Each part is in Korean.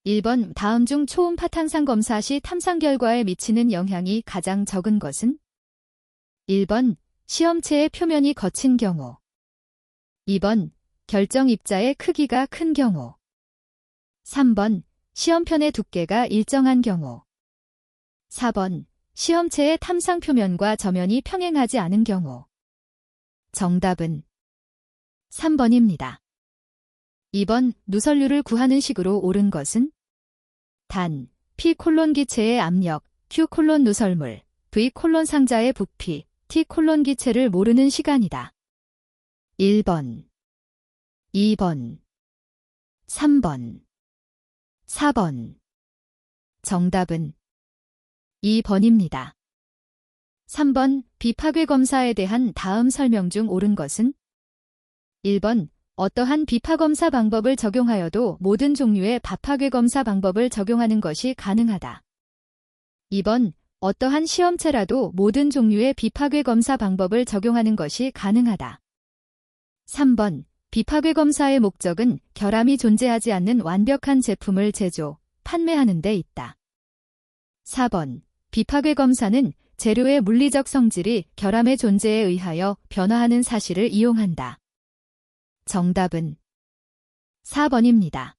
1번 다음 중 초음파 탄산 검사 시 탐상 결과에 미치는 영향이 가장 적은 것은? 1번 시험체의 표면이 거친 경우. 2번 결정 입자의 크기가 큰 경우. 3번 시험편의 두께가 일정한 경우. 4번 시험체의 탐상 표면과 저면이 평행하지 않은 경우. 정답은 3번입니다. 2번 누설률을 구하는 식으로 옳은 것은? 단, P 기체의 압력, Q 누설물, V 상자의 부피, T 기체를 모르는 시간이다. 1번, 2번, 3번, 4번. 정답은 2번입니다. 3번 비파괴 검사에 대한 다음 설명 중 옳은 것은? 1번 어떠한 비파검사 방법을 적용하여도 모든 종류의 바파괴 검사 방법을 적용하는 것이 가능하다. 2번 어떠한 시험체라도 모든 종류의 비파괴 검사 방법을 적용하는 것이 가능하다. 3번 비파괴 검사의 목적은 결함이 존재하지 않는 완벽한 제품을 제조, 판매하는 데 있다. 4번 비파괴 검사는 재료의 물리적 성질이 결함의 존재에 의하여 변화하는 사실을 이용한다. 정답은 4번입니다.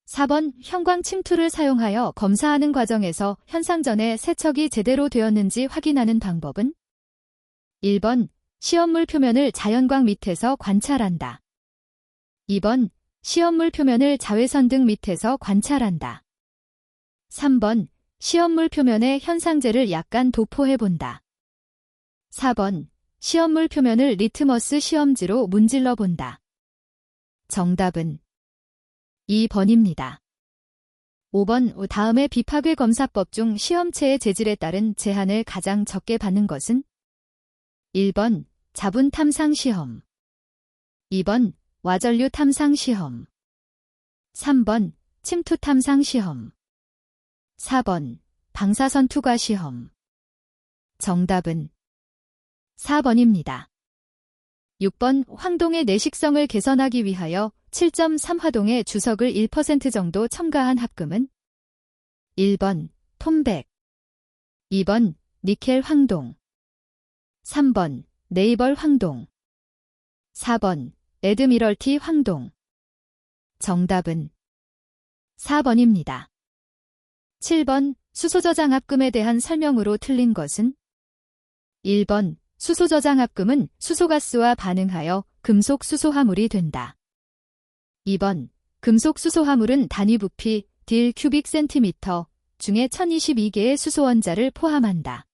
4번 형광 침투를 사용하여 검사하는 과정에서 현상 전에 세척이 제대로 되었는지 확인하는 방법은? 1번 시험물 표면을 자연광 밑에서 관찰한다. 2번 시험물 표면을 자외선 등 밑에서 관찰한다. 3번 시험물 표면에 현상제를 약간 도포해 본다. 4번 시험물 표면을 리트머스 시험지로 문질러 본다. 정답은 2번입니다. 5번 다음의 비파괴 검사법 중 시험체의 재질에 따른 제한을 가장 적게 받는 것은? 1번 자분 탐상 시험. 2번 와전류 탐상 시험. 3번 침투 탐상 시험. 4번 방사선 투과 시험. 정답은 4번입니다. 6번 황동의 내식성을 개선하기 위하여 7.3화동의 주석을 1% 정도 첨가한 합금은? 1번 톰백. 2번 니켈 황동. 3번 네이벌 황동. 4번 에드미럴티 황동. 정답은 4번입니다. 7번 수소저장합금에 대한 설명으로 틀린 것은? 1번 수소저장합금은 수소가스와 반응하여 금속 수소화물이 된다. 2번 금속 수소화물은 단위 부피 딜 큐빅 센티미터 중에 1022개의 수소원자를 포함한다.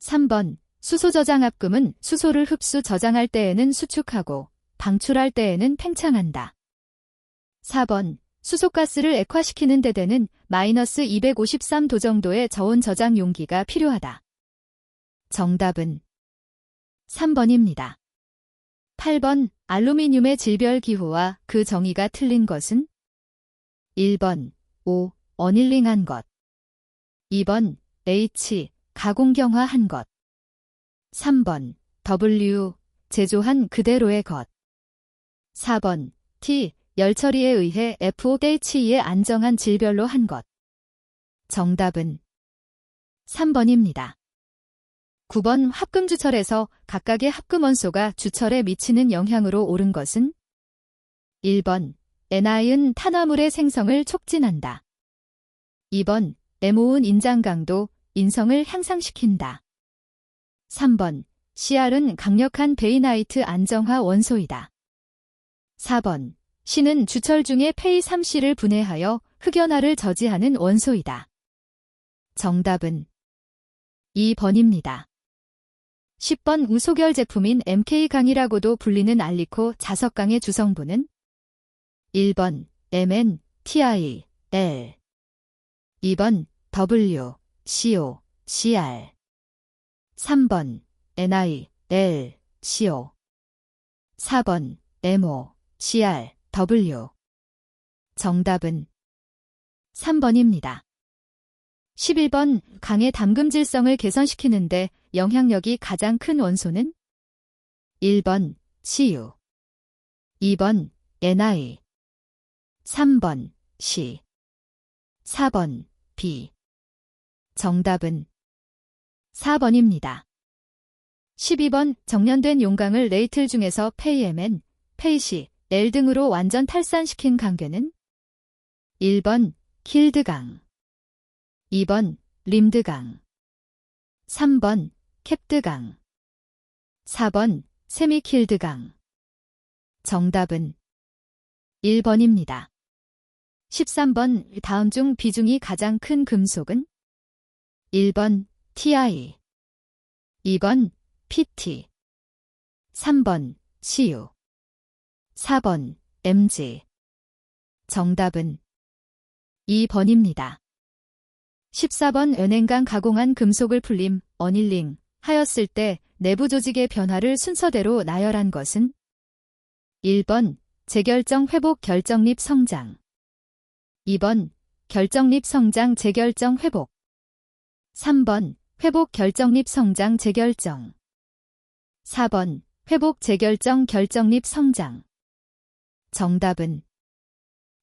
3번 수소저장합금은 수소를 흡수 저장할 때에는 수축하고 방출할 때에는 팽창한다. 4번 수소가스를 액화시키는 데에는 마이너스 253도 정도의 저온 저장 용기가 필요하다. 정답은 3번입니다. 8번 알루미늄의 질별 기호와 그 정의가 틀린 것은? 1번 O. 어닐링한 것. 2번 H. 가공경화한 것. 3번 W. 제조한 그대로의 것. 4번 T. 열처리에 의해 FOH의 안정한 질별로 한 것. 정답은 3번입니다. 9번 합금주철에서 각각의 합금원소가 주철에 미치는 영향으로 옳은 것은? 1번 NI은 탄화물의 생성을 촉진한다. 2번 NO은 인장 강도, 인성을 향상시킨다. 3번 CR은 강력한 베이나이트 안정화 원소이다. 4번 C는 주철 중에 페이3C를 분해하여 흑연화를 저지하는 원소이다. 정답은 2번입니다. 10번 우소결 제품인 MK강이라고도 불리는 알리코 자석강의 주성분은? 1번 MN, TI, L. 2번 W, CO, GR. 3번 NI, L, CO. 4번 MO, GR, W. 정답은 3번입니다. 11번 강의 담금질성을 개선시키는데 영향력이 가장 큰 원소는? 1번 CU. 2번 NI. 3번 C. 4번 B. 정답은 4번입니다. 12번 정련된 용광을 레이틀 중에서 페이MN, 페이시, L 등으로 완전 탈산시킨 강괴는 1번 길드강, 2번 림드강, 3번 캡드강, 4번 세미킬드강. 정답은 1번입니다. 13번 다음 중 비중이 가장 큰 금속은 1번 Ti, 2번 PT, 3번 Cu, 4번 Mg. 정답은 2번입니다. 14번 은행강 가공한 금속을 풀림, 어닐링 하였을 때 내부 조직의 변화를 순서대로 나열한 것은 1번 재결정 회복 결정립 성장, 2번 결정립 성장 재결정 회복, 3번 회복 결정립 성장 재결정, 4번 회복 재결정 결정립 성장. 정답은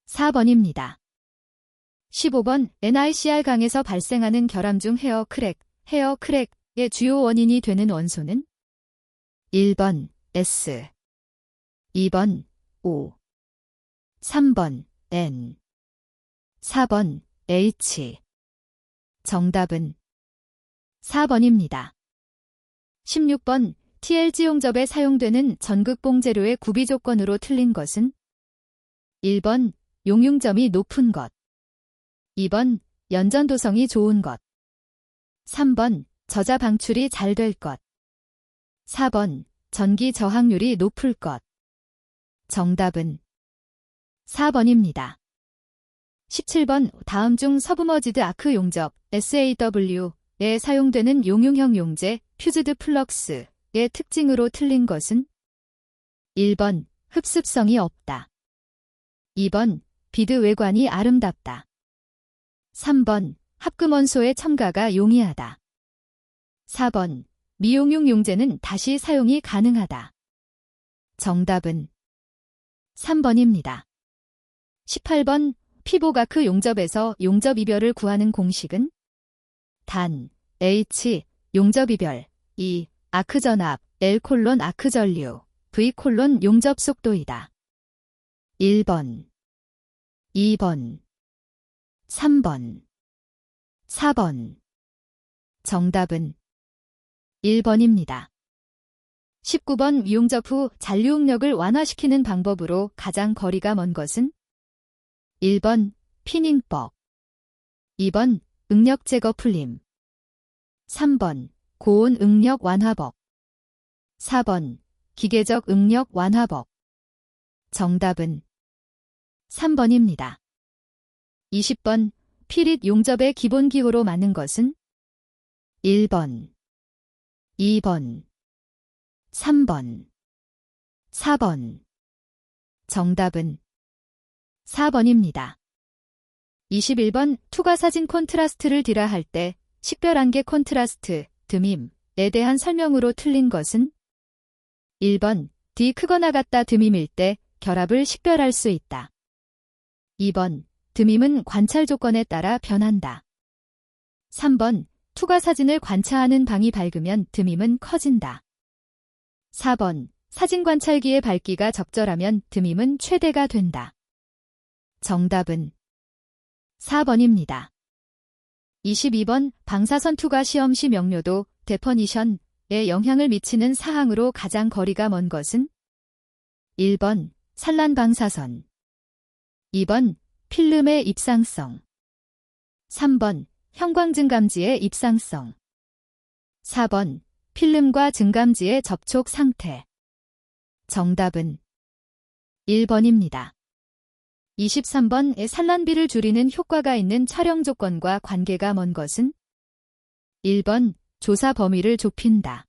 4번입니다. 15번 NICR 강에서 발생하는 결함 중 헤어 크랙의 주요 원인이 되는 원소는 1번 S, 2번 O, 3번 N, 4번 H. 정답은 4번입니다. 16번 TLG 용접에 사용되는 전극봉 재료의 구비 조건으로 틀린 것은 1번 용융점이 높은 것, 2번 연전도성이 좋은 것, 3번 저자 방출이 잘 될 것, 4번 전기 저항률이 높을 것. 정답은 4번입니다. 17번 다음 중 서브머지드 아크 용접 SAW에 사용되는 용융형 용제 퓨즈드 플럭스의 특징으로 틀린 것은 1번 흡습성이 없다, 2번 비드 외관이 아름답다, 3번 합금원소의 첨가가 용이하다, 4번 미용융 용제는 다시 사용이 가능하다. 정답은 3번입니다. 18번 피보가크 용접에서 용접 이별을 구하는 공식은 단, H, 용접 이별, 2, 아크 전압, L 콜론 아크 전류, V 콜론 용접 속도이다. 1번, 2번, 3번, 4번. 정답은 1번입니다. 19번 용접 후 잔류응력을 완화시키는 방법으로 가장 거리가 먼 것은 1번 피닝법, 2번 응력 제거 풀림, 3번 고온 응력 완화법, 4번 기계적 응력 완화법. 정답은 3번입니다. 20번 피릿 용접의 기본 기호로 맞는 것은 1번, 2번, 3번, 4번. 정답은 4번입니다. 21번 투과사진 콘트라스트를 디라할 때 식별안개 콘트라스트, 드밈에 대한 설명으로 틀린 것은 1번 D 크거나 같다 드밈일 때 결합을 식별할 수 있다. 2번 드밈은 관찰 조건에 따라 변한다. 3번 투과사진을 관차하는 방이 밝으면 드밈은 커진다. 4번 사진 관찰기의 밝기가 적절하면 드밈은 최대가 된다. 정답은 4번입니다. 22번 방사선 투과 시험 시 명료도 데퍼니션에 영향을 미치는 사항으로 가장 거리가 먼 것은 1번 산란 방사선, 2번 필름의 입상성, 3번 형광 증감지의 입상성, 4번 필름과 증감지의 접촉 상태. 정답은 1번입니다. 23번 산란비를 줄이는 효과가 있는 촬영 조건과 관계가 먼 것은 1번 조사 범위를 좁힌다,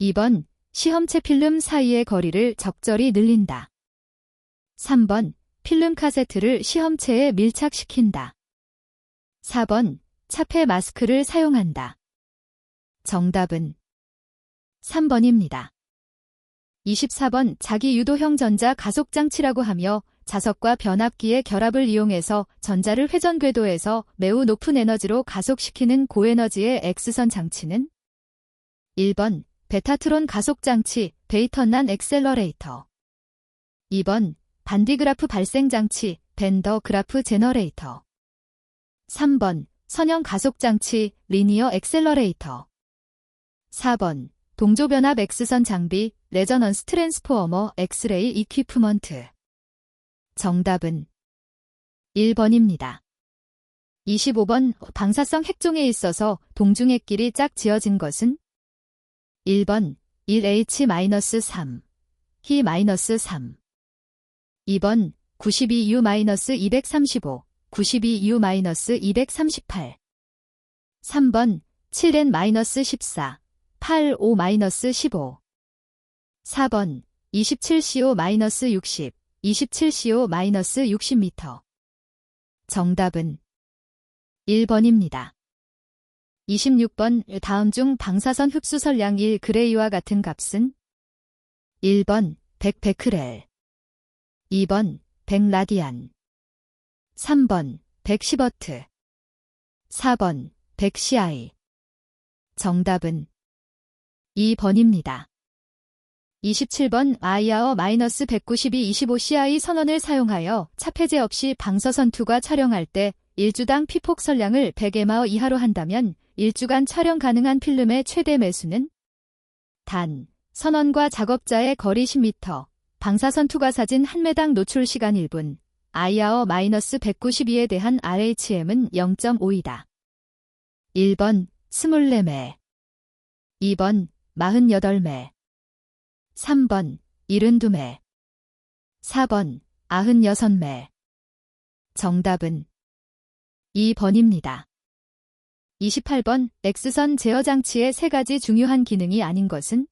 2번 시험체 필름 사이의 거리를 적절히 늘린다, 3번 필름 카세트를 시험체에 밀착시킨다, 4번 차폐 마스크를 사용한다. 정답은 3번입니다. 24번 자기 유도형 전자 가속장치라고 하며 자석과 변압기의 결합을 이용해서 전자를 회전 궤도에서 매우 높은 에너지로 가속시키는 고에너지의 X선 장치는 1번 베타트론 가속장치, 베이턴난 엑셀러레이터. 2번 반디그라프 발생장치, 벤더 그라프 제너레이터. 3번 선형 가속장치, 리니어 엑셀러레이터. 4번 동조변압 X선 장비, 레저넌스 트랜스포어머, 엑스레이 이퀴프먼트. 정답은 1번입니다. 25번 방사성 핵종에 있어서 동중핵끼리 짝 지어진 것은 1번 1H-3, He-3. 2번 92U-235, 92U-238. 3번 7N-14, 85-15. 4번 27CO-60, 27CO-60m. 정답은 1번입니다. 26번 다음 중 방사선 흡수설량 1그레이와 같은 값은 1번 100 베크렐, 2번 100 라디안, 3번 100 시버트, 4번 100 CI. 정답은 2번입니다. 27번 IR-192 25CI 선언을 사용하여 차폐제 없이 방사선 투과 촬영할 때 1주당 피폭 설량을 100mAh 이하로 한다면 1주간 촬영 가능한 필름의 최대 매수는? 단, 선원과 작업자의 거리 10m, 방사선 투과 사진 1매당 노출 시간 1분, IR-192에 대한 RHM은 0.5이다. 1번 24매, 2번 48매, 3번 72매, 4번 96매. 정답은 2번입니다. 28번 X선 제어 장치의 세 가지 중요한 기능이 아닌 것은?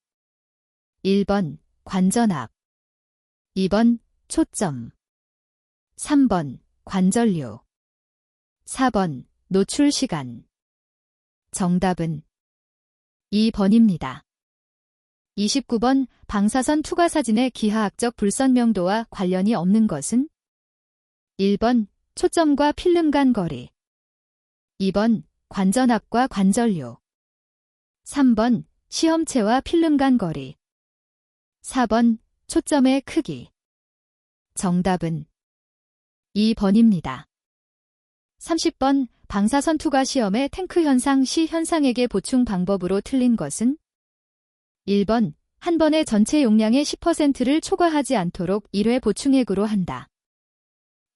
1번 관전압, 2번 초점, 3번 관전류, 4번 노출 시간. 정답은 2번입니다. 29번 방사선 투과 사진의 기하학적 불선명도와 관련이 없는 것은? 1번 초점과 필름 간 거리, 2번 관전압과 관전류, 3번 시험체와 필름 간 거리, 4번 초점의 크기. 정답은 2번입니다. 30번 방사선 투과 시험의 탱크 현상 시 현상액의 보충 방법으로 틀린 것은? 1번 한 번에 전체 용량의 10%를 초과하지 않도록 1회 보충액으로 한다.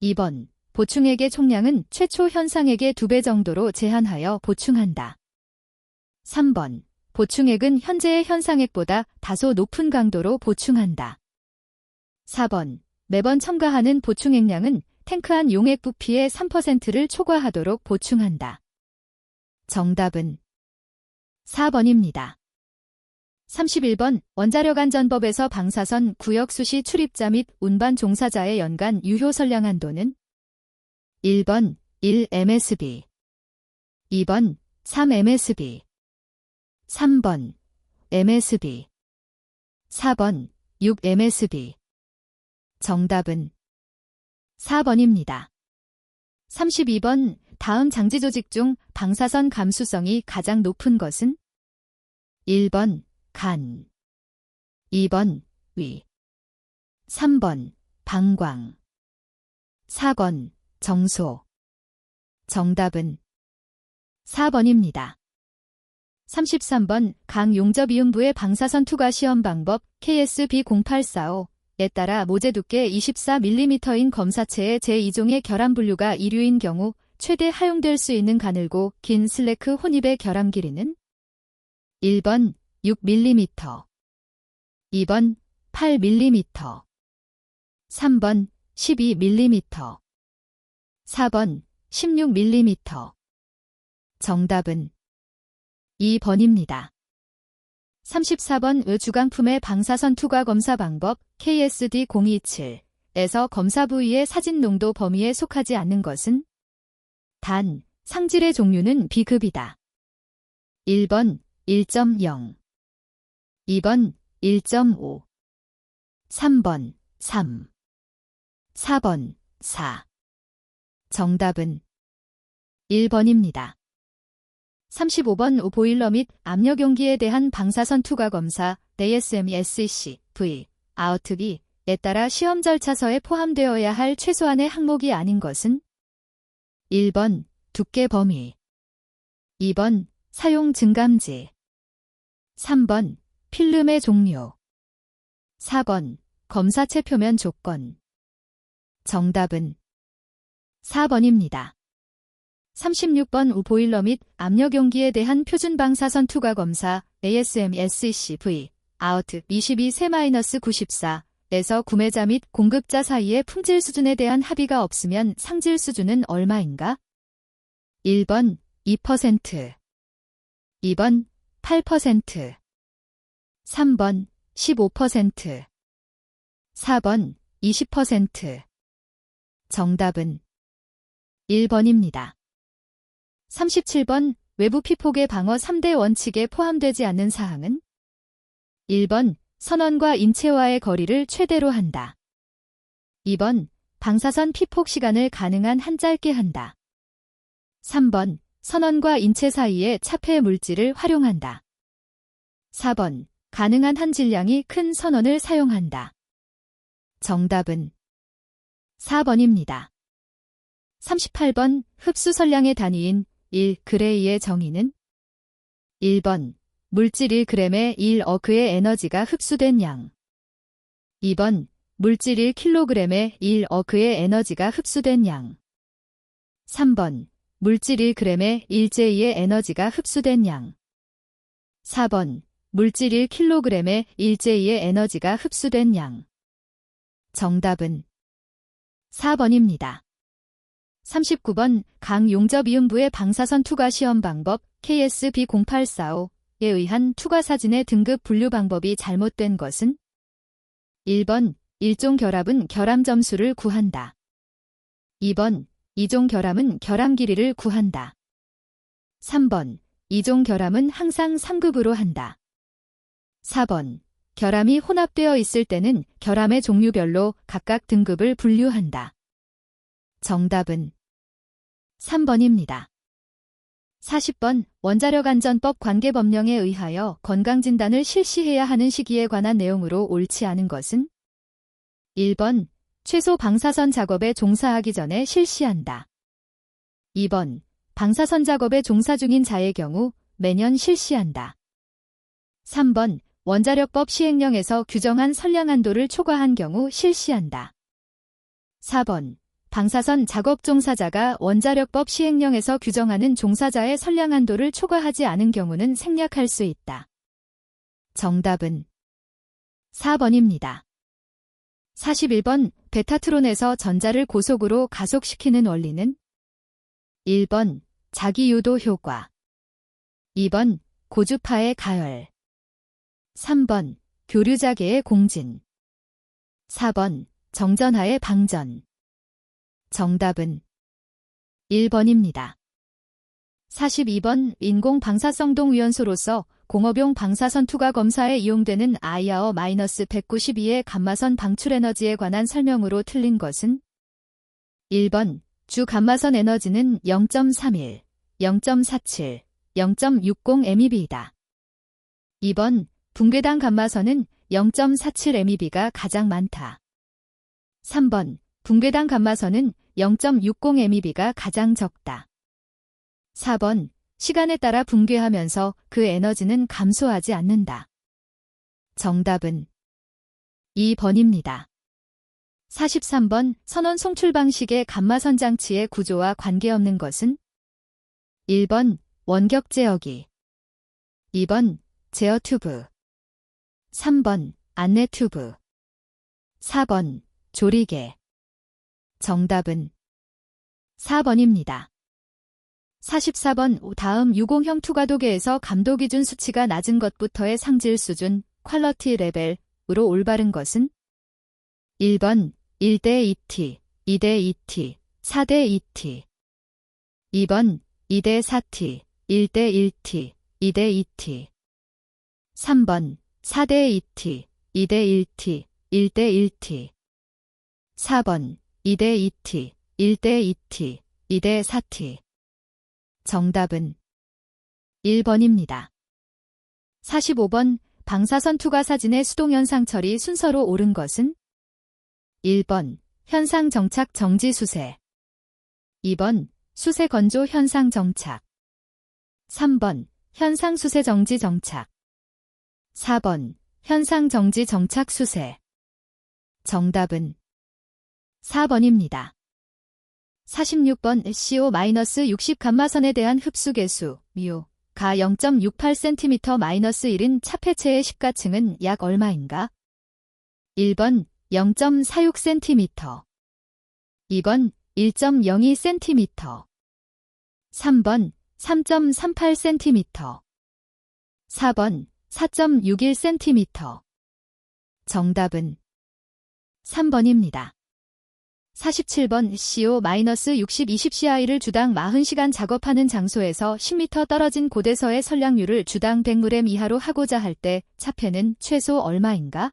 2번 보충액의 총량은 최초 현상액의 2배 정도로 제한하여 보충한다. 3번 보충액은 현재의 현상액보다 다소 높은 강도로 보충한다. 4번 매번 첨가하는 보충액량은 탱크 안 용액 부피의 3%를 초과하도록 보충한다. 정답은 4번입니다. 31번 원자력 안전법에서 방사선 구역 수시 출입자 및 운반 종사자의 연간 유효 선량 한도는? 1번 1msb, 2번 3msb, 3번 msb, 4번 6msb. 정답은 4번입니다. 32번 다음 장지 조직 중 방사선 감수성이 가장 높은 것은? 1번 간, 2번 위, 3번 방광, 4번 정소. 정답은 4번입니다. 33번 강용접이음부의 방사선 투과 시험 방법 KSB0845에 따라 모재 두께 24mm인 검사체의 제2종의 결함 분류가 이류인 경우 최대 하용될 수 있는 가늘고 긴 슬래크 혼입의 결함 길이는? 1번 6mm, 2번 8mm, 3번 12mm, 4번 16mm. 정답은 2번입니다. 34번 주강품의 방사선 투과 검사 방법 KSD027에서 검사 부위의 사진 농도 범위에 속하지 않는 것은? 단, 상질의 종류는 비급이다. 1번 1.0, 2번 1.5, 3번 3, 4번, 4. 정답은 1번입니다. 35번 보일러 및 압력용기에 대한 방사선 투과 검사 ASME SEC 아웃트기에 따라 시험 절차서에 포함되어야 할 최소한의 항목이 아닌 것은 1번 두께 범위, 2번 사용 증감지, 3번 필름의 종류, 4번 검사체 표면 조건. 정답은 4번입니다. 36번 보일러 및 압력용기에 대한 표준 방사선 투과 검사 ASME SEC 아웃 22-94에서 구매자 및 공급자 사이의 품질 수준에 대한 합의가 없으면 상질 수준은 얼마인가? 1번 2%, 2번 8%, 3번 15%, 4번 20%. 정답은 1번입니다. 37번 외부 피폭의 방어 3대 원칙에 포함되지 않는 사항은 1번 선원과 인체와의 거리를 최대로 한다. 2번 방사선 피폭 시간을 가능한 한 짧게 한다. 3번 선원과 인체 사이에 차폐 물질을 활용한다. 4번 가능한 한 질량이 큰 선원을 사용한다. 정답은 4번입니다. 38번 흡수 선량의 단위인 1g의 정의는 1번 물질 1g에 1어그의 에너지가 흡수된 양, 2번 물질 1kg에 1어그의 에너지가 흡수된 양, 3번 물질 1g에 1J의 에너지가 흡수된 양, 4번 물질 1kg에 1J의 에너지가 흡수된 양. 정답은 4번입니다. 39번 강용접이음부의 방사선 투과 시험 방법 KSB0845에 의한 투과 사진의 등급 분류 방법이 잘못된 것은 1번 일종 결합은 결함 점수를 구한다. 2번 이종 결함은 결함 길이를 구한다. 3번 이종 결함은 항상 3급으로 한다. 4번 결함이 혼합되어 있을 때는 결함의 종류별로 각각 등급을 분류한다. 정답은 3번입니다. 40번 원자력안전법 관계법령에 의하여 건강진단을 실시해야 하는 시기에 관한 내용으로 옳지 않은 것은 1번 최소 방사선 작업에 종사하기 전에 실시한다. 2번 방사선 작업에 종사 중인 자의 경우 매년 실시한다. 3번 원자력법 시행령에서 규정한 선량 한도를 초과한 경우 실시한다. 4번 방사선 작업 종사자가 원자력법 시행령에서 규정하는 종사자의 선량 한도를 초과하지 않은 경우는 생략할 수 있다. 정답은 4번입니다. 41번 베타트론에서 전자를 고속으로 가속시키는 원리는 1번 자기유도 효과, 2번 고주파의 가열, 3번 교류자계의 공진, 4번 정전하의 방전. 정답은 1번입니다. 42번 인공방사성동위원소로서 공업용 방사선 투과 검사에 이용되는 IR-192의 감마선 방출 에너지에 관한 설명으로 틀린 것은 1번 주 감마선 에너지는 0.31, 0.47, 0.60 MeV이다. 2번 붕괴당 감마선은 0.47 MeV가 가장 많다. 3번 붕괴당 감마선은 0.60 MeV가 가장 적다. 4번 시간에 따라 붕괴하면서 그 에너지는 감소하지 않는다. 정답은 2번입니다. 43번 선원 송출 방식의 감마선 장치의 구조와 관계없는 것은 1번 원격 제어기, 2번 제어 튜브, 3번 안내 튜브, 4번 조리개. 정답은 4번입니다. 44번 다음 유공형 투과도계에서 감도 기준 수치가 낮은 것부터의 상질 수준, 퀄러티 레벨으로 올바른 것은 1번 1대 2T, 2대 2T, 4대 2T, 2번 2대 4T, 1대 1T, 2대 2T, 3번 4대 2T, 2대 1T, 1대 1T, 4번 2대 2t, 1대 2t, 2대 4t. 정답은 1번입니다. 45번 방사선 투과 사진의 수동현상처리 순서로 옳은 것은 1번 현상 정착 정지 수세, 2번 수세 건조 현상 정착, 3번 현상 수세 정지 정착, 4번 현상 정지 정착 수세. 정답은 4번입니다. 46번 CO-60 감마선에 대한 흡수 계수 μ 가 0.68cm-1인 차폐체의 십가층은 약 얼마인가? 1번 0.46cm, 2번 1.02cm, 3번 3.38cm, 4번 4.61cm. 정답은 3번입니다. 47번 CO-60 20CI를 주당 40시간 작업하는 장소에서 10m 떨어진 고대서의 선량률을 주당 100mg 이하로 하고자 할 때 차폐는 최소 얼마인가?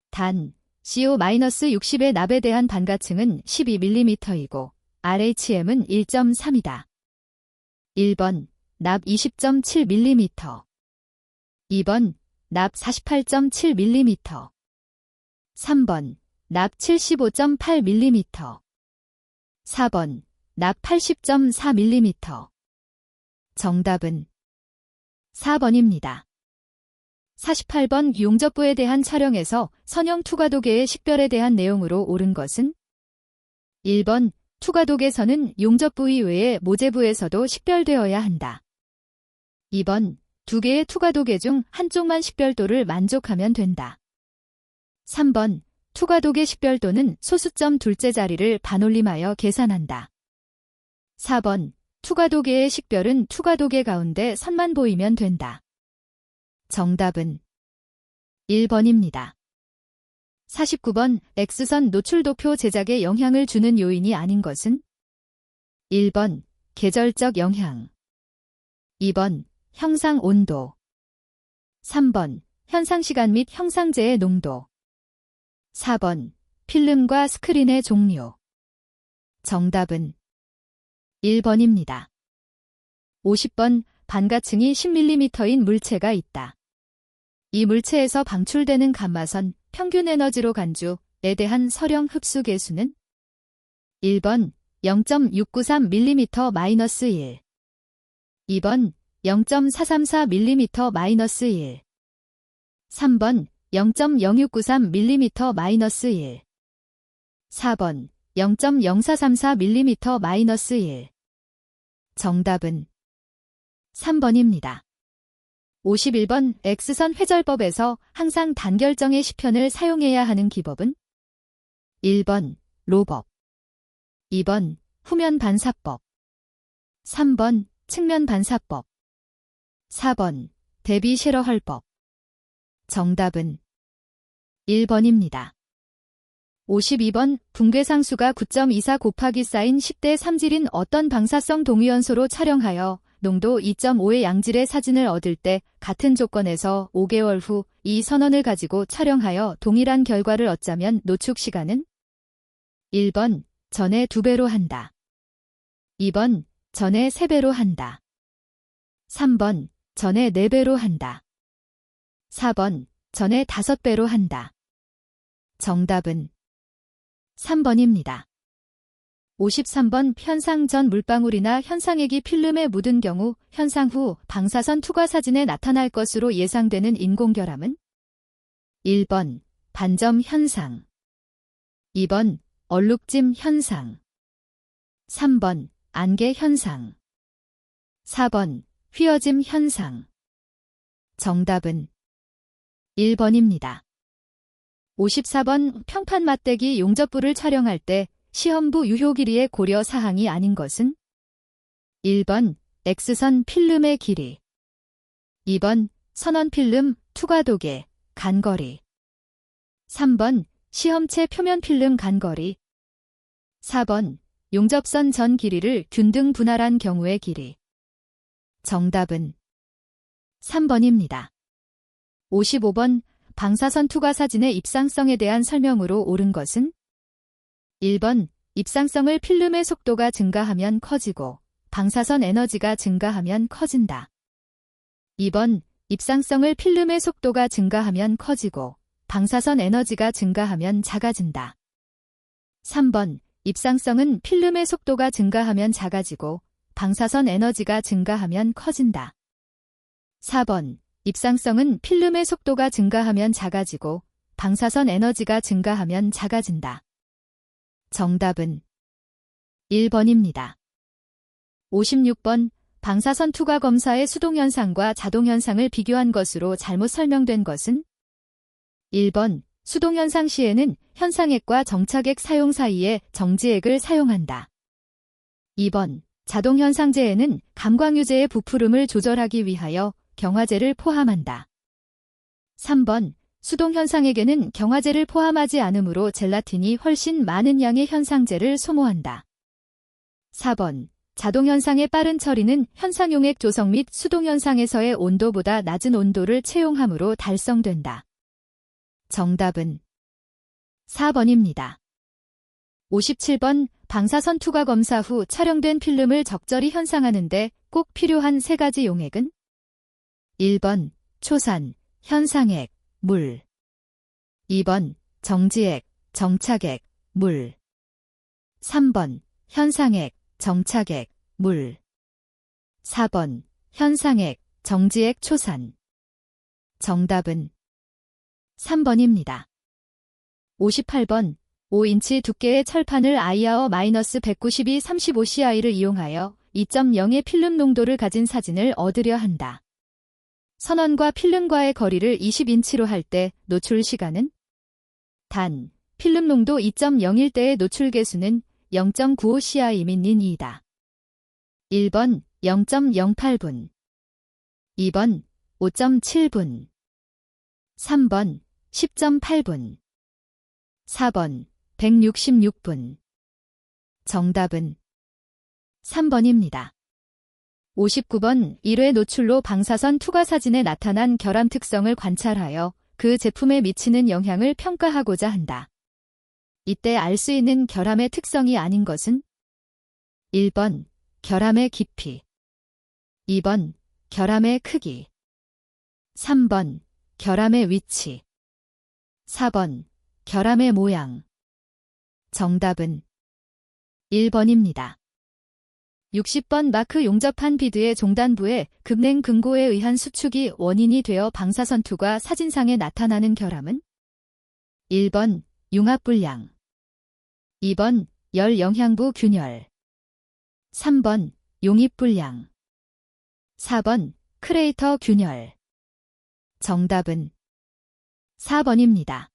단, CO-60의 납에 대한 반가층은 12mm이고 RHM은 1.3이다. 1번 납 20.7mm, 2번 납 48.7mm, 3번 납 75.8mm, 4번 납 80.4mm. 정답은 4번입니다. 48번 용접부에 대한 촬영에서 선형 투과도계의 식별에 대한 내용으로 옳은 것은 1번 투과도계선은 용접부 이외의 모재부에서도 식별되어야 한다. 2번 두 개의 투과도계 중 한쪽만 식별도를 만족하면 된다. 3번 투과도계 식별도는 소수점 둘째 자리를 반올림하여 계산한다. 4번 투과도계의 식별은 투과도계 가운데 선만 보이면 된다. 정답은 1번입니다. 49번 X선 노출도표 제작에 영향을 주는 요인이 아닌 것은 1번 계절적 영향, 2번 형상 온도, 3번 현상시간 및 형상재의 농도, 4번 필름과 스크린의 종류. 정답은 1번입니다. 50번 반가층이 10mm인 물체가 있다. 이 물체에서 방출되는 감마선 평균 에너지로 간주에 대한 서령 흡수 계수는 1번 0.693mm-1, 2번 0.434mm-1, 3번 0.0693mm-1, 4번 0.0434mm-1. 정답은 3번입니다. 51번 X선 회절법에서 항상 단결정의 시편을 사용해야 하는 기법은 1번 로법, 2번 후면 반사법, 3번 측면 반사법, 4번 대비 쉐러헐법. 정답은 1번입니다. 52번 붕괴상수가 9.24 곱하기 사인 10대 3질인 어떤 방사성 동위원소로 촬영하여 농도 2.5의 양질의 사진을 얻을 때 같은 조건에서 5개월 후 이 선원을 가지고 촬영하여 동일한 결과를 얻자면 노축 시간은 1번 전의 2배로 한다. 2번 전의 3배로 한다. 3번 전의 4배로 한다. 4번 전의 5배로 한다. 정답은 3번입니다. 53번 현상 전 물방울이나 현상액이 필름에 묻은 경우 현상 후 방사선 투과 사진에 나타날 것으로 예상되는 인공결함은 1번 반점 현상, 2번 얼룩짐 현상, 3번 안개 현상, 4번 휘어짐 현상. 정답은 1번입니다. 54번 평판 맞대기 용접부를 촬영할 때 시험부 유효 길이의 고려 사항이 아닌 것은 1번 X선 필름의 길이, 2번 선원 필름 투과도계 간거리, 3번 시험체 표면 필름 간거리, 4번 용접선 전 길이를 균등 분할한 경우의 길이. 정답은 3번입니다. 55번 방사선 투과 사진의 입상성에 대한 설명으로 옳은 것은 1번, 입상성을 필름의 속도가 증가하면 커지고 방사선 에너지가 증가하면 커진다. 2번, 입상성을 필름의 속도가 증가하면 커지고 방사선 에너지가 증가하면 작아진다. 3번, 입상성은 필름의 속도가 증가하면 작아지고 방사선 에너지가 증가하면 커진다. 4번, 입상성은 필름의 속도가 증가하면 작아지고 방사선 에너지가 증가하면 작아진다. 정답은 1번입니다. 56번, 방사선 투과 검사의 수동현상과 자동현상을 비교한 것으로 잘못 설명된 것은? 1번, 수동현상 시에는 현상액과 정착액 사용 사이에 정지액을 사용한다. 2번, 자동현상제에는 감광유제의 부푸름을 조절하기 위하여 경화제를 포함한다. 3번, 수동현상액에는 경화제를 포함하지 않으므로 젤라틴이 훨씬 많은 양의 현상제를 소모한다. 4번, 자동현상의 빠른 처리는 현상용액 조성 및 수동현상에서의 온도보다 낮은 온도를 채용함으로 달성된다. 정답은 4번입니다. 57번, 방사선 투과 검사 후 촬영된 필름을 적절히 현상하는데 꼭 필요한 3가지 용액은? 1번, 초산, 현상액, 물. 2번, 정지액, 정착액, 물. 3번, 현상액, 정착액, 물. 4번, 현상액, 정지액, 초산. 정답은 3번입니다. 58번, 5인치 두께의 철판을 IR-192-35CI를 이용하여 2.0의 필름 농도를 가진 사진을 얻으려 한다. 선원과 필름과의 거리를 20인치로 할 때 노출 시간은? 단, 필름 농도 2.0일 때의 노출 개수는 0.95CI 및 nin2이다. 1번 0.08분, 2번 5.7분, 3번 10.8분, 4번 166분. 정답은 3번입니다. 59번, 1회 노출로 방사선 투과 사진에 나타난 결함 특성을 관찰하여 그 제품에 미치는 영향을 평가하고자 한다. 이때 알 수 있는 결함의 특성이 아닌 것은? 1번, 결함의 깊이. 2번, 결함의 크기. 3번, 결함의 위치. 4번, 결함의 모양. 정답은 1번입니다. 60번, 마크 용접한 비드의 종단부의 급냉 근고에 의한 수축이 원인이 되어 방사선 투과 사진상에 나타나는 결함은? 1번, 융합불량. 2번, 열영향부 균열. 3번, 용입불량. 4번, 크레이터 균열. 정답은 4번입니다.